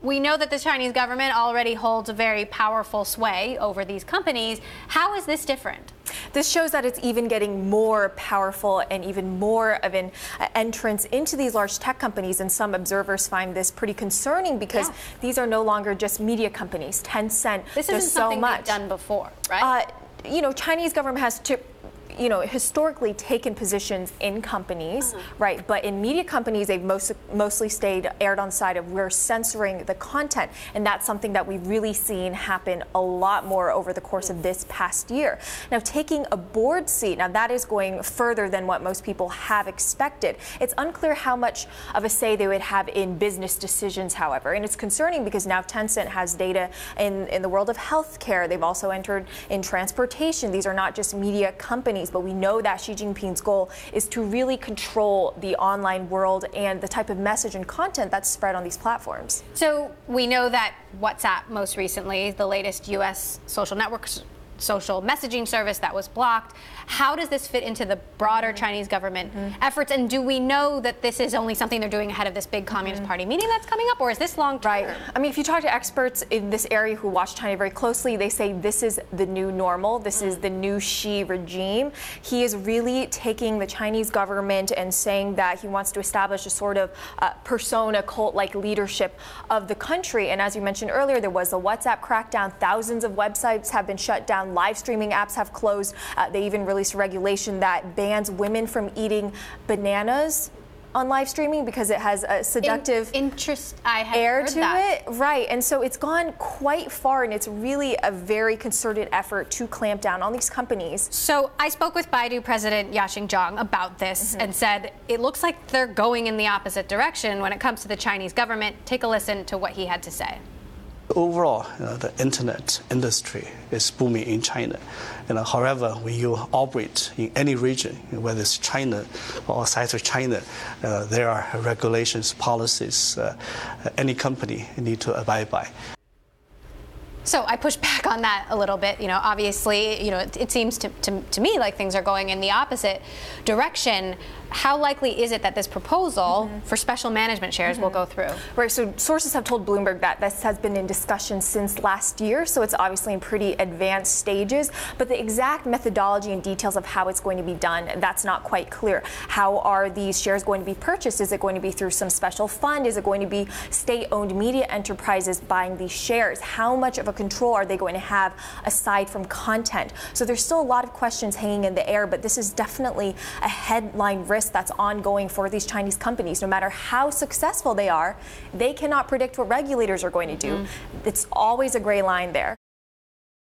we know that the Chinese government already holds a very powerful sway over these companies. How is this different? This shows that it's even getting more powerful and even more of an entrance into these large tech companies. And some observers find this pretty concerning because these are no longer just media companies. Tencent this isn't does so something much. they've done before, right? Chinese government has historically taken positions in companies, right? But in media companies, they've mostly erred on the side of we're censoring the content. And that's something that we've really seen happen a lot more over the course of this past year. Now, taking a board seat, now that is going further than what most people have expected. It's unclear how much of a say they would have in business decisions, however. And it's concerning because now Tencent has data in the world of healthcare. They've also entered in transportation. These are not just media companies, but we know that Xi Jinping's goal is to really control the online world and the type of message and content that's spread on these platforms. So we know that WhatsApp, most recently, the latest U.S. social messaging service that was blocked. How does this fit into the broader Chinese government efforts? And do we know that this is only something they're doing ahead of this big Communist Party meeting that's coming up, or is this long-term? Right. I mean, if you talk to experts in this area who watch China very closely, they say this is the new normal. This is the new Xi regime. He is really taking the Chinese government and saying that he wants to establish a sort of persona, cult-like leadership of the country. And as you mentioned earlier, there was a WhatsApp crackdown. Thousands of websites have been shut down. Live streaming apps have closed. They even released regulation that bans women from eating bananas on live streaming because it has a seductive air to it. Right, and so it's gone quite far, and it's really a very concerted effort to clamp down on these companies. So I spoke with Baidu President Yashing Zhang about this and said it looks like they're going in the opposite direction when it comes to the Chinese government. Take a listen to what he had to say. Overall, the internet industry is booming in China. However, when you operate in any region, whether it's China or outside of China, there are regulations, policies any company need to abide by. So I push back on that a little bit. Obviously, it seems to me like things are going in the opposite direction. How likely is it that this proposal for special management shares will go through? Right, so sources have told Bloomberg that this has been in discussion since last year, so it's obviously in pretty advanced stages, but the exact methodology and details of how it's going to be done, that's not quite clear. How are these shares going to be purchased? Is it going to be through some special fund? Is it going to be state-owned media enterprises buying these shares? How much of a control are they going to have aside from content? So there's still a lot of questions hanging in the air, but this is definitely a headline risk that's ongoing for these Chinese companies. No matter how successful they are, they cannot predict what regulators are going to do. It's always a gray line there.